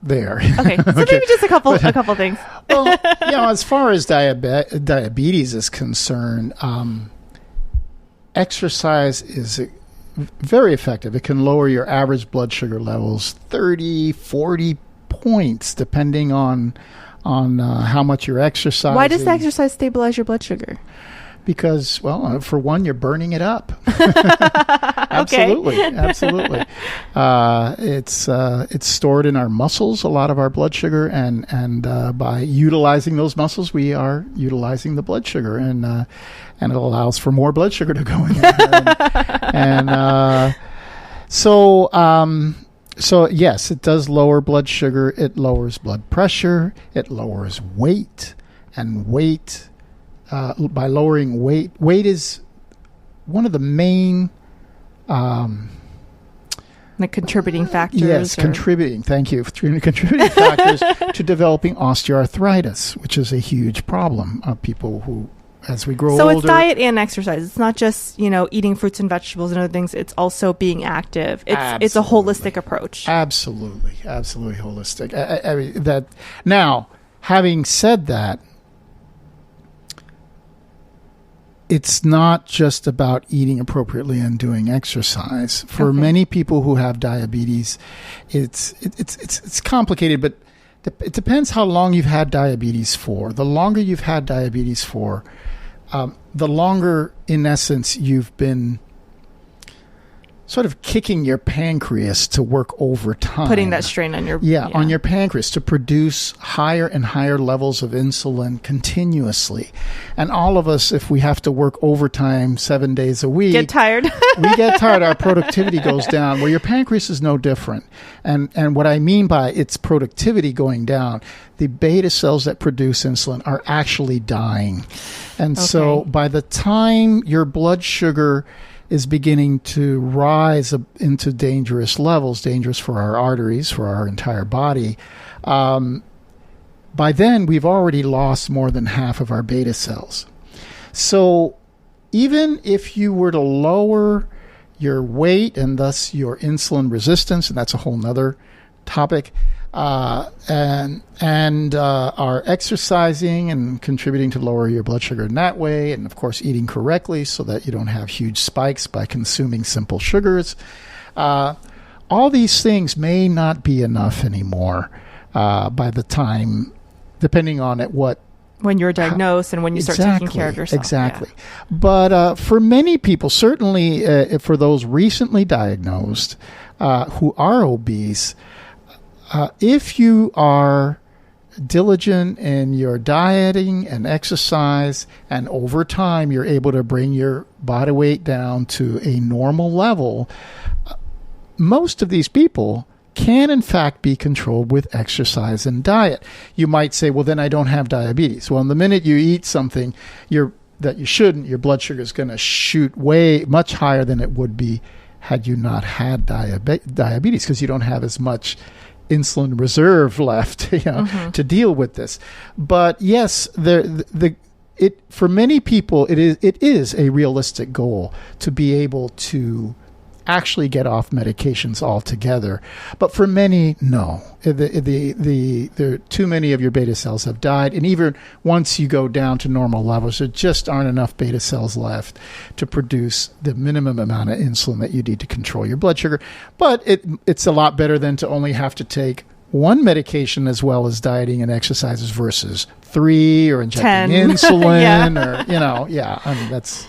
there. Okay, so maybe just a couple things. Well, as far as diabetes is concerned, exercise is very effective. It can lower your average blood sugar levels 30, 40 points, depending on how much you're exercising. Why does the exercise stabilize your blood sugar? Because, well, for one, you're burning it up. Absolutely. It's stored in our muscles, a lot of our blood sugar, and by utilizing those muscles, we are utilizing the blood sugar, and it allows for more blood sugar to go in there. So yes, it does lower blood sugar. It lowers blood pressure. It lowers weight, and by lowering weight is one of the main contributing factors. Yes, contributing. Thank you. Contributing factors to developing osteoarthritis, which is a huge problem of people who, as we grow older. So it's diet and exercise. It's not just, eating fruits and vegetables and other things. It's also being active. It's a holistic approach. Absolutely holistic. I mean, that. Now, having said that, it's not just about eating appropriately and doing exercise. For many people who have diabetes, it's complicated, but it depends how long you've had diabetes for. The longer you've had diabetes for, the longer, in essence, you've been sort of kicking your pancreas to work overtime. Putting that strain on your... on your pancreas to produce higher and higher levels of insulin continuously. And all of us, if we have to work overtime 7 days a week... Get tired. We get tired. Our productivity goes down. Well, your pancreas is no different. And what I mean by its productivity going down, the beta cells that produce insulin are actually dying. And so by the time your blood sugar is beginning to rise into dangerous levels, dangerous for our arteries, for our entire body. By then, we've already lost more than half of our beta cells. So even if you were to lower your weight and thus your insulin resistance, and that's a whole nother topic, and are exercising and contributing to lower your blood sugar in that way, and of course eating correctly so that you don't have huge spikes by consuming simple sugars. All these things may not be enough anymore by the time, depending on when you're diagnosed and when you start taking care of yourself. Exactly. Yeah. But for many people, certainly for those recently diagnosed who are obese, if you are diligent in your dieting and exercise, and over time you're able to bring your body weight down to a normal level, most of these people can in fact be controlled with exercise and diet. You might say, well, then I don't have diabetes. Well, the minute you eat something that you shouldn't, your blood sugar is going to shoot way much higher than it would be had you not had diabetes, because you don't have as much insulin reserve left to deal with this. But yes, for many people, it is a realistic goal to be able to actually get off medications altogether. But for many, no. Too many of your beta cells have died. And even once you go down to normal levels, there just aren't enough beta cells left to produce the minimum amount of insulin that you need to control your blood sugar. But it's a lot better than to only have to take one medication as well as dieting and exercises versus 3 or injecting 10. insulin I mean, that's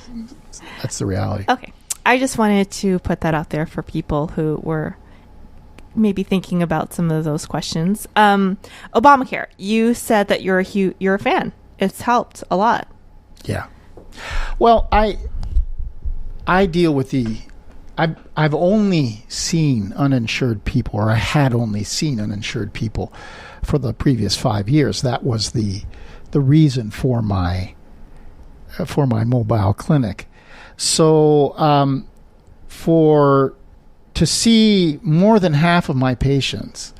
the reality. Okay. I just wanted to put that out there for people who were maybe thinking about some of those questions. Obamacare, you said that you're a fan. It's helped a lot. Yeah. Well, I deal with I've only seen uninsured people, or I had only seen uninsured people for the previous 5 years. That was the reason for my mobile clinic. So to see more than half of my patients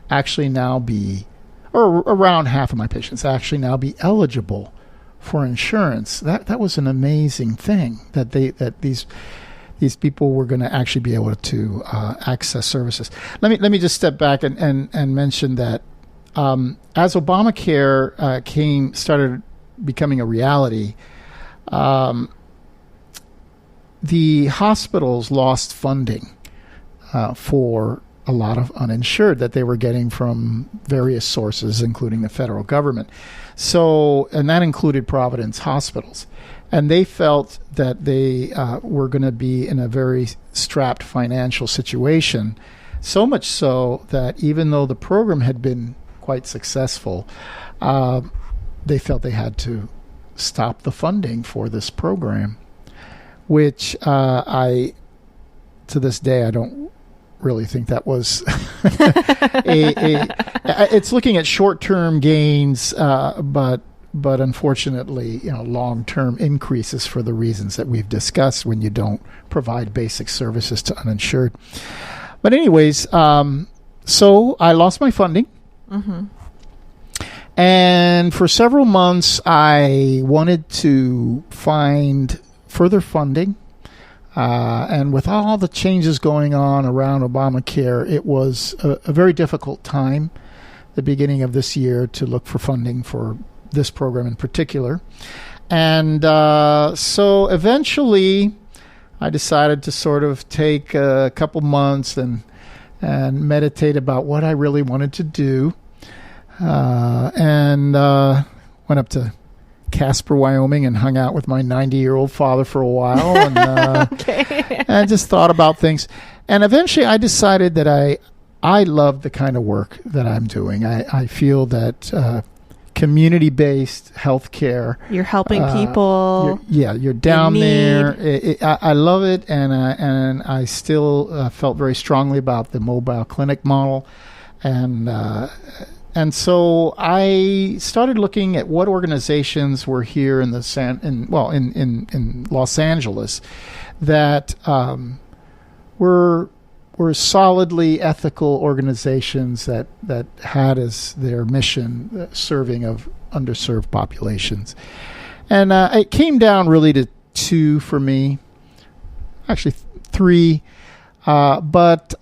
actually now or around half of my patients actually now be eligible for insurance, that was an amazing thing, that these people were going to actually be able to access services. Let me just step back and mention that as Obamacare started becoming a reality, the hospitals lost funding for a lot of uninsured that they were getting from various sources, including the federal government. And that included Providence hospitals. And they felt that they were going to be in a very strapped financial situation, so much so that even though the program had been quite successful, they felt they had to stop the funding for this program, which to this day, I don't really think that was it's looking at short-term gains, but unfortunately, long-term increases for the reasons that we've discussed when you don't provide basic services to uninsured. But anyways, so I lost my funding. Mm-hmm. And for several months, I wanted to find further funding. And with all the changes going on around Obamacare, it was a very difficult time, the beginning of this year, to look for funding for this program in particular. And so eventually I decided to sort of take a couple months and meditate about what I really wanted to do. And went up to Casper, Wyoming, and hung out with my 90-year-old father for a while, and and just thought about things. And eventually I decided that I love the kind of work that I'm doing. I feel that community-based healthcare. You're helping people. You're down there. I love it, and I still felt very strongly about the mobile clinic model, and so I started looking at what organizations were here in in Los Angeles that were solidly ethical organizations that had as their mission serving of underserved populations. And it came down really to 2 for me, actually 3, but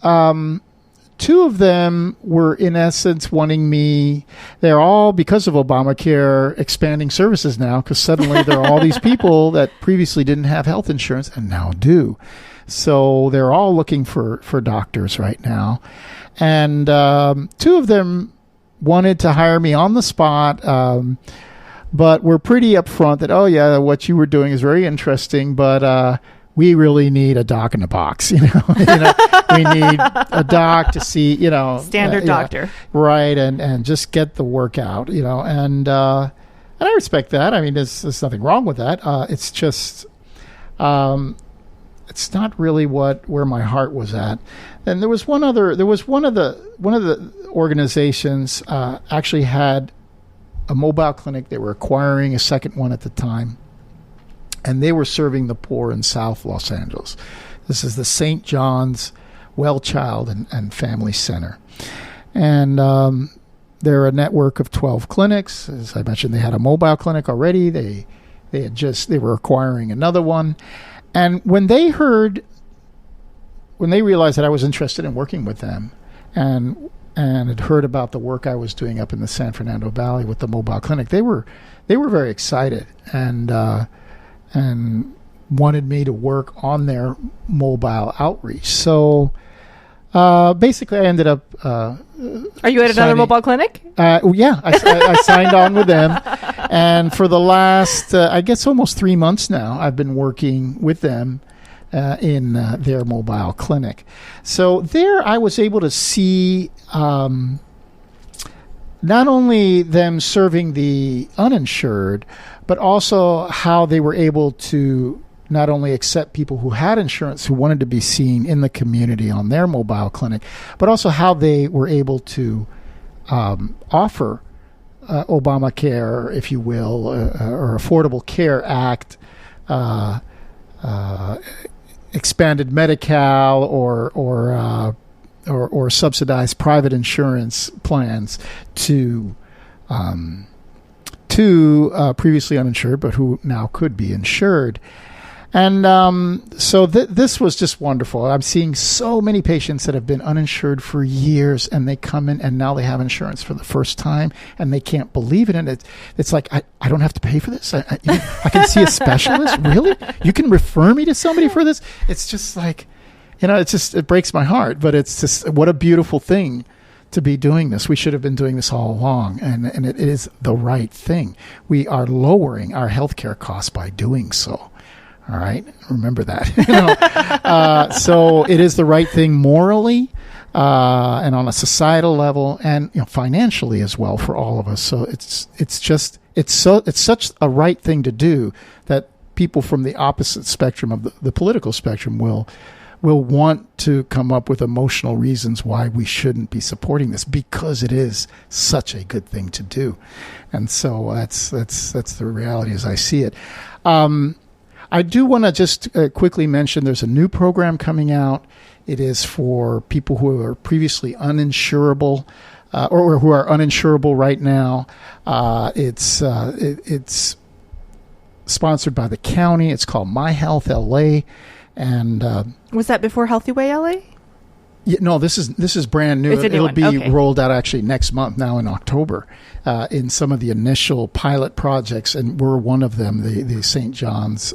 2 of them were in essence wanting me. They're all, because of Obamacare, expanding services now, because suddenly there are all these people that previously didn't have health insurance and now do. So they're all looking for doctors right now. And 2 of them wanted to hire me on the spot, but were pretty upfront that, oh yeah, what you were doing is very interesting, but we really need a doc in a box, we need a doc to see, standard doctor, right, and just get the work out, and I respect that. I mean, there's nothing wrong with that. It's just, it's not really where my heart was at. And there was one of the organizations actually had a mobile clinic. They were acquiring a second one at the time. And they were serving the poor in South Los Angeles. This is the St. John's Well Child and Family Center. And they're a network of 12 clinics. As I mentioned, they had a mobile clinic already. They were acquiring another one. And when they realized that I was interested in working with them and had heard about the work I was doing up in the San Fernando Valley with the mobile clinic, they were very excited and wanted me to work on their mobile outreach. So basically, I ended up. Are you at another mobile clinic? Yeah, I signed on with them, and for the last, I guess, almost 3 months now, I've been working with them in their mobile clinic. So there, I was able to see not only them serving the uninsured, but also how they were able to not only accept people who had insurance who wanted to be seen in the community on their mobile clinic, but also how they were able to offer Obamacare, if you will, or Affordable Care Act, expanded Medi-Cal, or subsidized private insurance plans to previously uninsured, but who now could be insured. And so this was just wonderful. I'm seeing so many patients that have been uninsured for years, and they come in, and now they have insurance for the first time, and they can't believe it. And it's like, I don't have to pay for this? I can see a specialist? Really? You can refer me to somebody for this? It's just like, it breaks my heart. But it's just, what a beautiful thing to be doing this. We should have been doing this all along, and it is the right thing. We are lowering our healthcare costs by doing so. All right, remember that. So it is the right thing morally, and on a societal level, and financially as well for all of us. So it's such a right thing to do that people from the opposite spectrum of the political spectrum will want to come up with emotional reasons why we shouldn't be supporting this, because it is such a good thing to do. And so that's the reality as I see it. I do want to just quickly mention there's a new program coming out. It is for people who are previously uninsurable or who are uninsurable right now. It's sponsored by the county. It's called My Health LA. And was that before Healthy Way LA? Yeah, no, this is brand new. It'll be rolled out actually next month, now in October, in some of the initial pilot projects, and we're one of them, the St. John's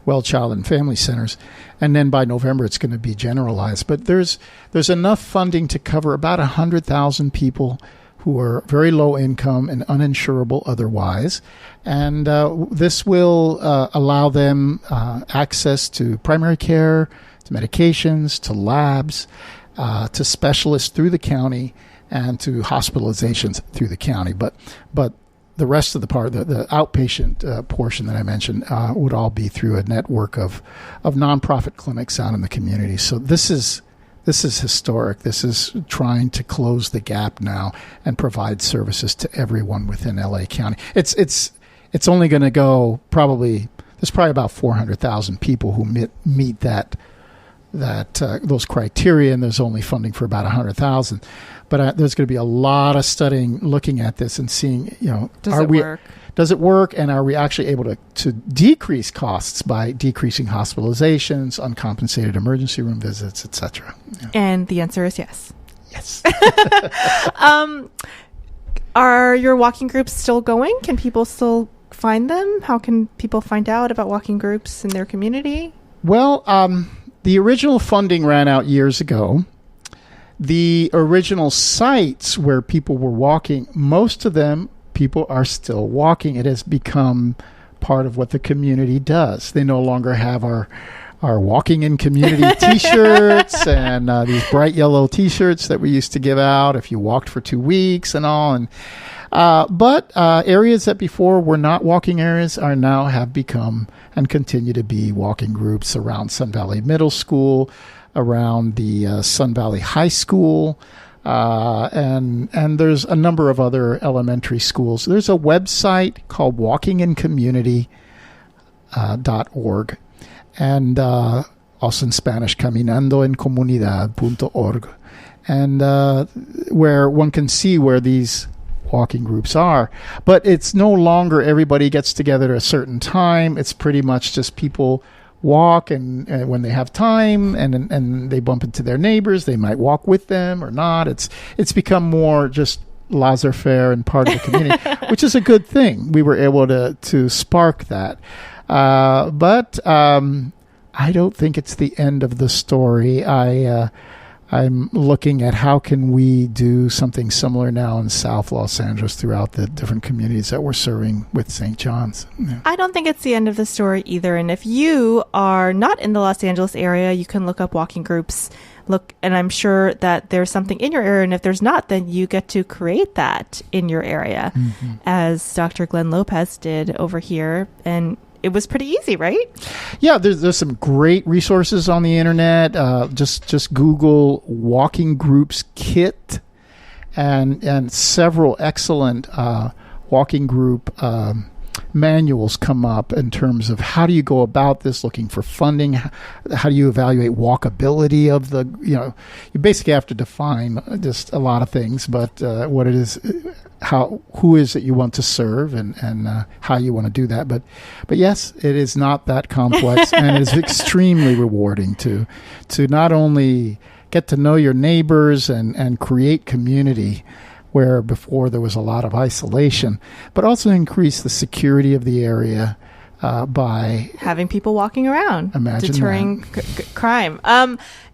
Well Child and Family Centers, and then by November it's going to be generalized. But there's enough funding to cover about 100,000 people who are very low income and uninsurable otherwise, and this will allow them access to primary care, to medications, to labs, to specialists through the county, and to hospitalizations through the county. But the rest of the part, the outpatient portion that I mentioned, would all be through a network of nonprofit clinics out in the community. So this is historic. This is trying to close the gap now and provide services to everyone within LA County. It's only going to go there's probably about 400,000 people who meet those criteria, and there's only funding for about 100,000. But there's going to be a lot of studying, looking at this and seeing, does it work, and are we actually able to decrease costs by decreasing hospitalizations, uncompensated emergency room visits, etc. And the answer is yes. Yes. Are your walking groups still going? Can people still find them? How can people find out about walking groups in their community? Well, the original funding ran out years ago. The original sites where people were walking, most of them, people are still walking. It has become part of what the community does. They no longer have our walking in community T-shirts and these bright yellow T-shirts that we used to give out if you walked for 2 weeks and all. And but areas that before were not walking areas are now have become and continue to be walking groups around Sun Valley Middle School, around the Sun Valley High School, and there's a number of other elementary schools. There's a website called walkingincommunity.org, and also in Spanish, caminandoencomunidad.org. and where one can see where these walking groups are. But it's no longer everybody gets together at a certain time. It's pretty much just people walk, and when they have time and they bump into their neighbors, they might walk with them or not. It's become more just laissez-faire and part of the community, which is a good thing. We were able to spark that. But I don't think it's the end of the story. I'm looking at how can we do something similar now in South Los Angeles throughout the different communities that we're serving with St. John's. Yeah. I don't think it's the end of the story either. And if you are not in the Los Angeles area, you can look up walking groups. And I'm sure that there's something in your area. And if there's not, then you get to create that in your area, as Dr. Glenn Lopez did over here. And it was pretty easy, right? Yeah, there's some great resources on the internet. Just Google Walking Groups Kit, and several excellent walking group manuals come up in terms of how do you go about this, looking for funding, how do you evaluate walkability of the, you basically have to define just a lot of things, but what it is, who is it you want to serve, and how you want to do that. But yes, it is not that complex, and it is extremely rewarding to not only get to know your neighbors and create community where before there was a lot of isolation, but also increase the security of the area by having people walking around, deterring crime.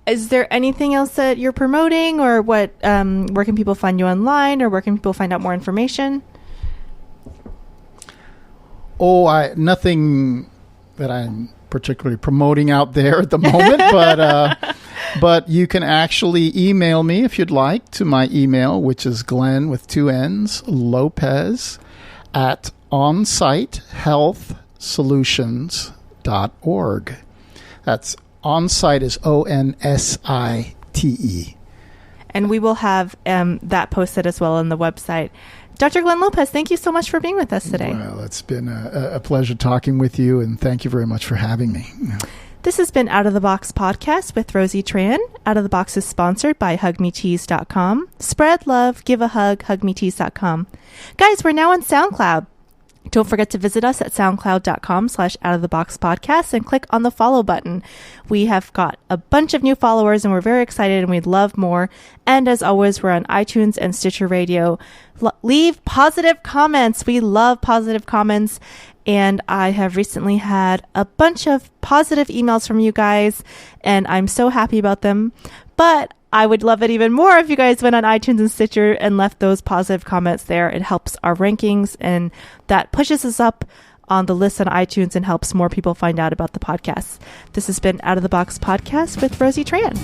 Is there anything else that you're promoting, or what? Where can people find you online, or where can people find out more information? Nothing that I'm particularly promoting out there at the moment, but you can actually email me if you'd like to my email, which is Glenn with 2 N's, Lopez at onsitehealthsolutions.org. That's onsite is ONSITE. And we will have that posted as well on the website. Dr. Glenn Lopez, thank you so much for being with us today. Well, it's been a pleasure talking with you, and thank you very much for having me. This has been Out of the Box Podcast with Rosie Tran. Out of the Box is sponsored by hugmetees.com. Spread love, give a hug, hugmetees.com. Guys, we're now on SoundCloud. Don't forget to visit us at soundcloud.com/outoftheboxpodcast and click on the follow button. We have got a bunch of new followers and we're very excited and we'd love more. And as always, we're on iTunes and Stitcher Radio. Leave positive comments. We love positive comments. And I have recently had a bunch of positive emails from you guys, and I'm so happy about them. But I would love it even more if you guys went on iTunes and Stitcher and left those positive comments there. It helps our rankings, and that pushes us up on the list on iTunes and helps more people find out about the podcast. This has been Out of the Box Podcast with Rosie Tran.